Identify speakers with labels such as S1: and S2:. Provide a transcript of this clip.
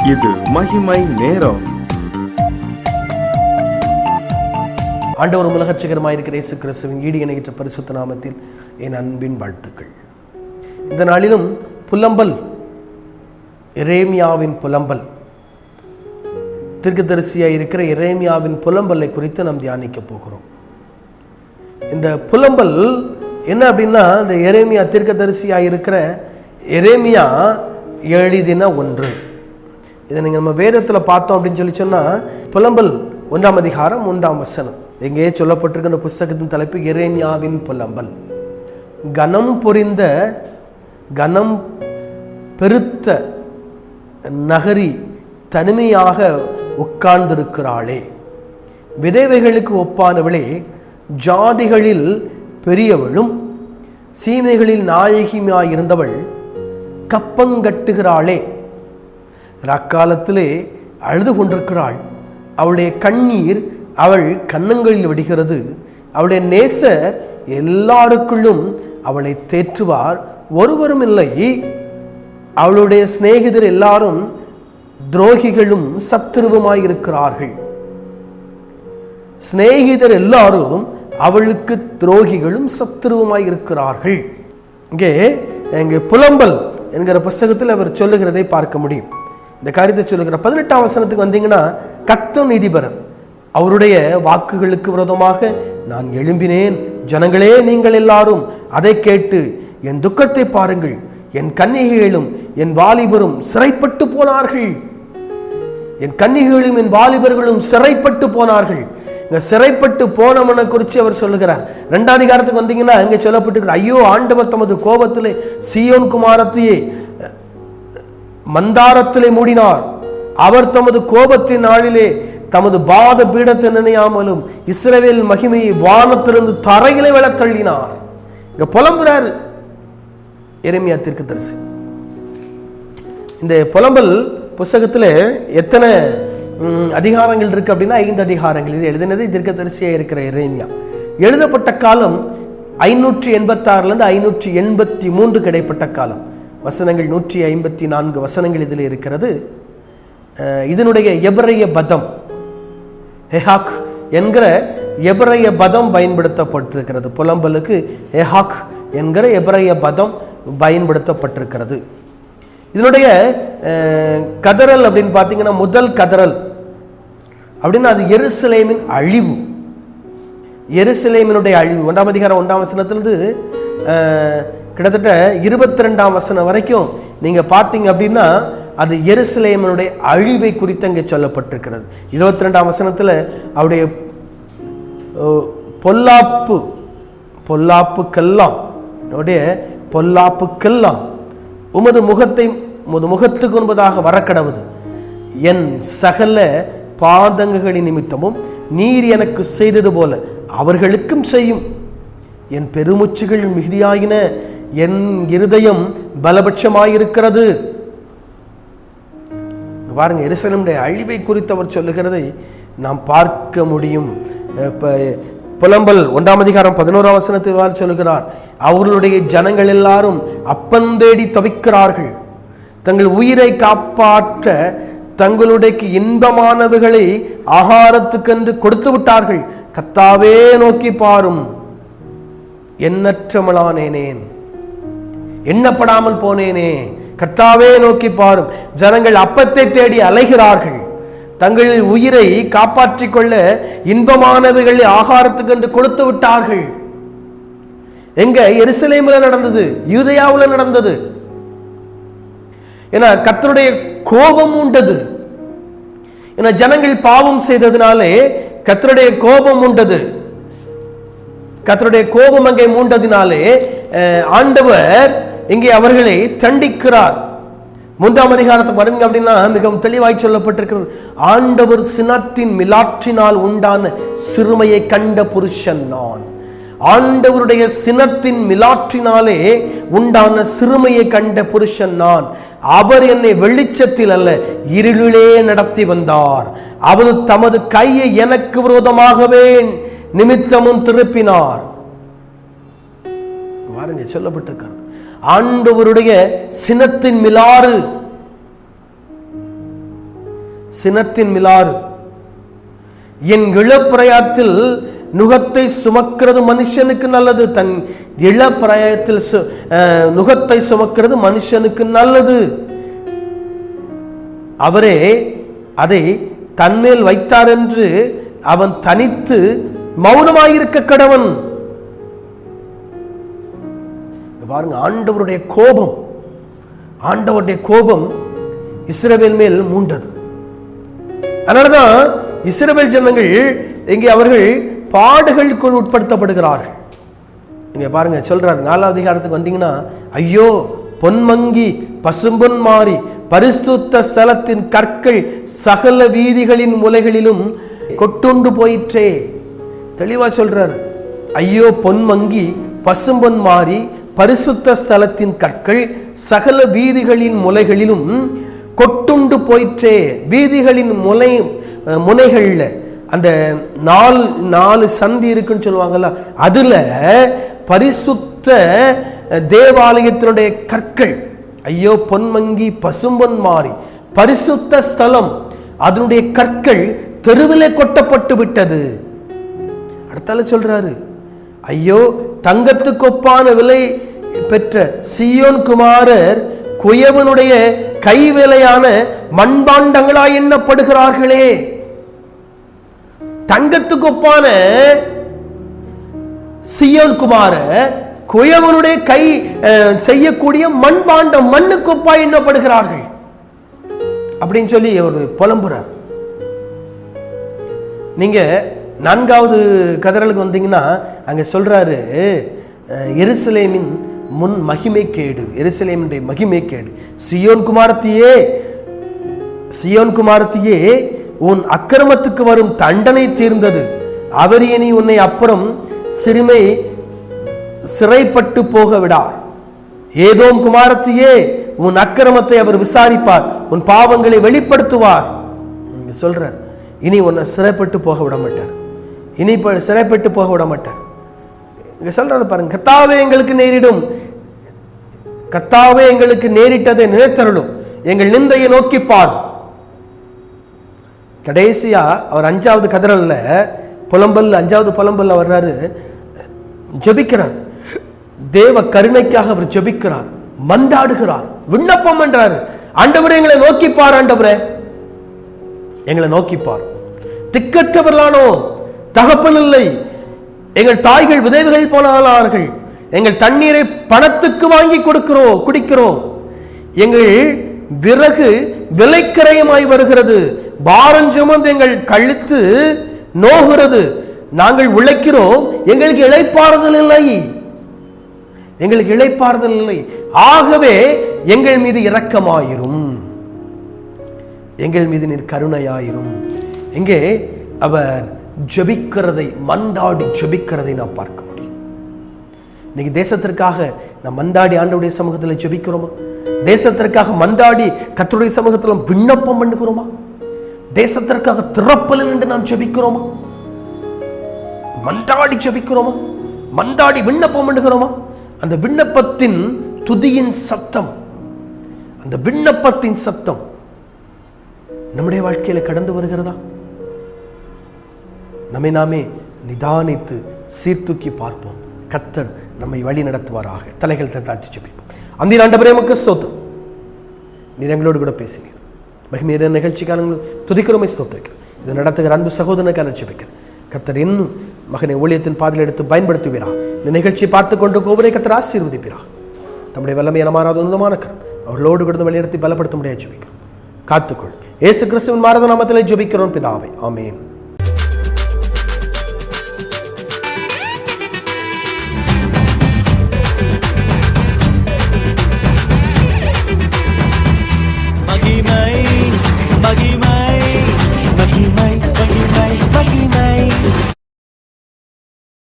S1: இது மகிமை நேரம்.
S2: ஆண்டவர் உலகச்சிகரமாயிருக்கிற இயேசு கிறிஸ்துவின் ஈடு இணைகின்ற பரிசுத்த நாமத்தில் என் அன்பின் வாழ்த்துக்கள். இந்த நாளிலும் புலம்பல், எரேமியாவின் புலம்பல், தீர்க்கதரிசியாக இருக்கிற எரேமியாவின் புலம்பலை குறித்து நாம் தியானிக்க போகிறோம். இந்த புலம்பல் என்ன அப்படின்னா, இந்த எரேமியா தீர்க்கதரிசியாக இருக்கிற எரேமியா எழுதின ஒன்று. இதை நீங்கள் நம்ம வேதத்தில் பார்த்தோம் அப்படின்னு சொன்னால், புலம்பல் 1ஆம் அதிகாரம் 1ஆம் வசனம் எங்கேயே சொல்லப்பட்டிருக்க இந்த புஸ்தகத்தின் தலைப்பு எரேமியாவின் புலம்பல். கனம் பொறிந்த, கனம் பெருத்த நகரி தனிமையாக உட்கார்ந்திருக்கிறாளே, விதவைகளுக்கு ஒப்பானவளே, ஜாதிகளில் பெரியவளும் சீமைகளில் நாயகியுமாயிருந்தவள் கப்பங்கட்டுகிறாளே, அக்காலத்திலே அழுது கொண்டிருக்கிறாள். அவளுடைய கண்ணீர் அவள் கன்னங்களில் விடுகிறது. அவளுடைய நேசர் எல்லாருக்குள்ளும் அவளை தேற்றுவார், ஒருவரும் இல்லை. அவளுடைய சிநேகிதர் எல்லாரும் துரோகிகளும் சத்துருவுமாயிருக்கிறார்கள். சிநேகிதர் எல்லாரும் அவளுக்கு துரோகிகளும் சத்துருவுமாயிருக்கிறார்கள். இங்கே புலம்பல் என்கிற புஸ்தகத்தில் அவர் சொல்லுகிறதை பார்க்க முடியும். இந்த காரியத்தை சொல்லுகிற 18ஆம் வசனத்துக்கு வந்தீங்கன்னா, கர்த்தர் நீதிபரர், அவருடைய வாக்குகளுக்கு விரோதமாக நான் எழும்பினேன். ஜனங்களே, நீங்கள் எல்லாரும் அதை கேட்டு என் துக்கத்தை பாருங்கள். என் கன்னிகைகளும் என் வாலிபரும் சிறைப்பட்டு போனார்கள். என் கன்னிகைகளும் என் வாலிபர்களும் சிறைப்பட்டு போனார்கள். இங்க சிறைப்பட்டு போனவனை குறித்து அவர் சொல்லுகிறார். 2ஆம் அதிகாரத்துக்கு வந்தீங்கன்னா, இங்கே சொல்லப்பட்டிருக்கிறார், ஐயோ, ஆண்டவர் தமது கோபத்திலே சீயோன் குமாரத்தையே மந்தாரத்திலே மூடினார். அவர் தமது கோபத்தின் நாளிலே தமது பாத பீடத்தை நினையாமலும் இஸ்ரவேல் மகிமையை வானத்திலிருந்து தரையிலே விழ தள்ளினார். இங்க புலம்புறாரு எரேமியா தீர்க்கதரிசி. இந்த புலம்பல் புஸ்தகத்தில் எத்தனை அதிகாரங்கள் இருக்கு அப்படின்னா 5 அதிகாரங்கள். இது எழுதினது தீர்க்கதரிசியாக இருக்கிற எரேமியா. எழுதப்பட்ட காலம் 586 583 கிடைப்பட்ட காலம். வசனங்கள் 154 வசனங்கள் இதில் இருக்கிறது. இதனுடைய எபிரேய பதம் ஹெஹாக் என்கிற எபிரேய பதம் பயன்படுத்தப்பட்டிருக்கிறது. புலம்பலுக்கு ஹெஹாக் என்கிற எபிரேய பதம் பயன்படுத்தப்பட்டிருக்கிறது. இதனுடைய கதறல் அப்படின்னு பார்த்தீங்கன்னா, முதல் கதறல் அப்படின்னா அது எருசலேமின் அழிவு. எருசலேமினுடைய அழிவு 1ஆம் அதிகாரம் 1ஆம் வசனத்திலிருந்து கிட்டத்தட்ட 22ஆம் வசனம் வரைக்கும் நீங்க பார்த்தீங்க அப்படின்னா, அது எருசலேமினுடைய அழிவை குறித்து அங்கே சொல்லப்பட்டிருக்கிறது. 22ஆம் வசனத்தில் அவருடைய பொல்லாப்புக்கெல்லாம் உமது முகத்துக்கு முன்பதாக வரக்கடவுது. என் சகல பாதங்களின் நிமித்தமும் நீர் எனக்கு செய்தது போல அவர்களுக்கும் செய்யும். என் பெருமுச்சுகள் மிகுதியாகின, என் இருதயம் பலபட்சமாயிருக்கிறது. பாருங்க, எருசலேமுடைய அழிவை குறித்து அவர் சொல்லுகிறதை நாம் பார்க்க முடியும். புலம்பல் 1ஆம் அதிகாரம் 11ஆம் வசனத்தில் சொல்லுகிறார், அவர்களுடைய ஜனங்கள் எல்லாரும் அப்பந்தேடி தவிக்கிறார்கள். தங்கள் உயிரை காப்பாற்ற தங்களுடைய இன்பமானவைகளை ஆகாரத்துக்கென்று கொடுத்து விட்டார்கள். கர்த்தாவே நோக்கி பாரும், எண்ணற்றமளானேனேன், எண்ணப்படாமல் போனேனே. கர்த்தாவே நோக்கி பாரும். ஜனங்கள் அப்பத்தை தேடி அலைகிறார்கள். தங்கள் உயிரை காப்பாற்றிக் கொள்ள இன்பமானவைகளை ஆகாரத்துக்கு என்று கொடுத்து விட்டார்கள். எங்க? எருசலேமில் நடந்தது, யூதேயாவில் நடந்தது. ஏன்னா கர்த்தருடைய கோபம் உண்டது. ஏன்னா ஜனங்கள் பாவம் செய்ததினாலே கர்த்தருடைய கோபம் உண்டது. கர்த்தருடைய கோபம் அங்கே மூண்டதினாலே ஆண்டவர் இங்கே அவர்களை தண்டிக்கிறார். 3ஆம் அதிகாரத்துக்கு வருங்க அப்படின்னா மிகவும் தெளிவாய் சொல்லப்பட்டிருக்கிறது, ஆண்டவர் சினத்தின் மிலாற்றினால் உண்டான சிறுமையை கண்ட புருஷன் நான். ஆண்டவருடைய சினத்தின் மிலாற்றினாலே உண்டான சிறுமையை கண்ட புருஷன் நான். அவர் என்னை வெளிச்சத்தில் அல்ல இருளிலே நடத்தி வந்தார். அவர் தமது கையை எனக்கு விரோதமாகவே நிமித்தமும் திருப்பினார். பாருங்க, சொல்லப்பட்டிருக்கிறது ஆண்டவருடைய சினத்தின் மிலாறு சினத்தின் மிலாறு. என் இளப்பிராயத்தில் நுகத்தை சுமக்கிறது மனுஷனுக்கு நல்லது. தன் இளப்பிராயத்தில் நுகத்தை சுமக்கிறது மனுஷனுக்கு நல்லது. அவரே அதை தன்மேல் வைத்தார் என்று அவன் தனித்து மௌனமாயிருக்க கடவன். பாருங்க, ஆண்டவருடைய கோபம் இஸ்ரவேல் மேல் மூண்டது. அதனாலதான் இஸ்ரவேல் ஜனங்கள் இங்கே அவர்கள் பாடுகளுக்குள் உட்படுத்தப்படுகிறார்கள். இங்க பாருங்க சொல்றாரு, 4வது அதிகாரத்துக்கு வந்தீங்கன்னா, ஐயோ பொன்மங்கி பசும்பொன் மாறி பரிசுத்த ஸ்தலத்தின் கற்கள் சகல வீதிகளின் முலைகளிலும் கொட்டுண்டு போயிற்றே. தெளிவா சொல்றாரு, ஐயோ பொன்மங்கி பசும்பொன் மாறி பரிசுத்த ஸ்தலத்தின் கற்கள் சகல வீதிகளின் முலைகளிலும் கொட்டுண்டு போயிற்றே. வீதிகளின் முனைகள்ல அந்த 4 சந்தி இருக்குன்னு சொல்லுவாங்கல்ல, அதுல பரிசுத்த தேவாலயத்தினுடைய கற்கள், ஐயோ பொன்மங்கி பசும்பொன் மாறி பரிசுத்த ஸ்தலம், அதனுடைய கற்கள் தெருவிலே கொட்டப்பட்டு விட்டது. அடுத்தால சொல்றாரு, ஐயோ தங்கத்துக்கு ஒப்பான விலை பெற்ற சீயோன் குமாரர் குயவனுடைய கைவேலையான மண்பாண்டங்களாய் எண்ணப்படுகிறார்களே. தங்கத்துக்கு ஒப்பான சீயோன் குமாரர் குயவனுடைய கை செய்யக்கூடிய மண்பாண்டம், மண்ணுக்கு ஒப்பாய் எண்ணப்படுகிறார்கள் அப்படின்னு சொல்லி ஒரு புலம்புறார். நீங்க 4வது கதறலுக்கு வந்தீங்கன்னா அங்க சொல்றாரு, எருசலேமின் முன் மகிமை கேடு, எருசலேமினுடைய மகிமை கேடு. சியோன் குமாரத்தியே உன் அக்கிரமத்துக்கு வரும் தண்டனை தீர்ந்தது. அவர் இனி உன்னை அப்புறம் சிறைப்பட்டு போக விடார். ஏதோம் குமாரத்தியே உன் அக்கிரமத்தை அவர் விசாரிப்பார், உன் பாவங்களை வெளிப்படுத்துவார். சொல்றார், இனி உன்னை சிறைப்பட்டு போக விட மாட்டார். சிறைப்பட்டு போக விட மாட்டார். சொல்றது பாருங்க, கர்த்தாவே எங்களுக்கு நேரிடும், கர்த்தாவே எங்களுக்கு நேரிட்டதை நினைத்தருளும், எங்கள் நிந்தையை நோக்கி பார். கடைசியா அவர் 5வது கதறல்ல புலம்பல், 5வது புலம்பல்ல வர்றாரு, ஜெபிக்கிறார். தேவ கருணைக்காக அவர் ஜெபிக்கிறார், மன்றாடுகிறார், விண்ணப்பம் பண்றாரு. ஆண்டவரே எங்களை நோக்கிப்பார், ஆண்டவரே எங்களை நோக்கிப்பார். திக்கற்றவர்களானோ, தகப்பன் இல்லை, எங்கள் தாய்கள் விதவைகள் போனார்கள், எங்கள் தண்ணீரை பணத்துக்கு வாங்கி குடிக்கிறோம், எங்கள் விறகு விலைக்கரையமாய் வருகிறது, பாரம் சுமந்து எங்கள் கழுத்து நோகிறது, நாங்கள் உழைக்கிறோம், எங்களுக்கு இளைப்பாறுதல் இல்லை, ஆகவே எங்கள் மீது இரக்கமாயிரும், எங்கள் மீது நீர் கருணையாயிரும். இங்கே அவர் ஜெபிக்கிறதை, மன்றாடி ஜெபிக்கிறதை நாம் பார்க்க முடியும். இன்னைக்கு தேசத்திற்காக நாம் மன்றாடி ஆண்டவருடைய சமூகத்தில் ஜெபிக்கிறோமா? தேசத்திற்காக மன்றாடி கர்த்தருடைய சமூகத்தில் விண்ணப்பம் பண்ணுகிறோமா? தேசத்திற்காக திறப்பலில் என்று நாம் ஜெபிக்கிறோமா? மன்றாடி ஜெபிக்கிறோமா? மன்றாடி விண்ணப்பம் பண்ணுகிறோமா? அந்த விண்ணப்பத்தின் துதியின் சத்தம், அந்த விண்ணப்பத்தின் சத்தம் நம்முடைய வாழ்க்கையில கடந்து வருகிறதா? நம்மை நாமே நிதானித்து சீர்தூக்கி பார்ப்போம். கர்த்தர் நம்மை வழி நடத்துவாராக. தலைகள் தாழ்த்தி ஜெபிப்போம். அந்த ஆண்டவரே உமக்கு ஸ்தோத்திரம், நீர் எங்களோடு கூட பேசினீர். மகிமையான நிகழ்ச்சிக்கான துதிக்கிறோமை ஸ்தோத்திரிக்கிறோம். இதை நடத்துகிற அன்பு சகோதரனுக்கான ஜெபிக்கிறேன். கர்த்தர் இன்னும் மகனை ஊழியத்தின் பாதையில் எடுத்து பயன்படுத்துவீரா. இந்த நிகழ்ச்சியை பார்த்து கொண்டு கோவரை கர்த்தர் ஆசீர்வதிப்பீரா. தம்முடைய வல்லமையான மாறாத உன்னதமான கரம் அவர்களோடு கூட வழிநடத்தி பலப்படுத்த முடியாது ஜெபிக்கிறோம். காத்துக்கொள். இயேசு கிறிஸ்துவின் மாறாத நாமத்திலே ஜெபிக்கிறோம் பிதாவே, ஆமென்.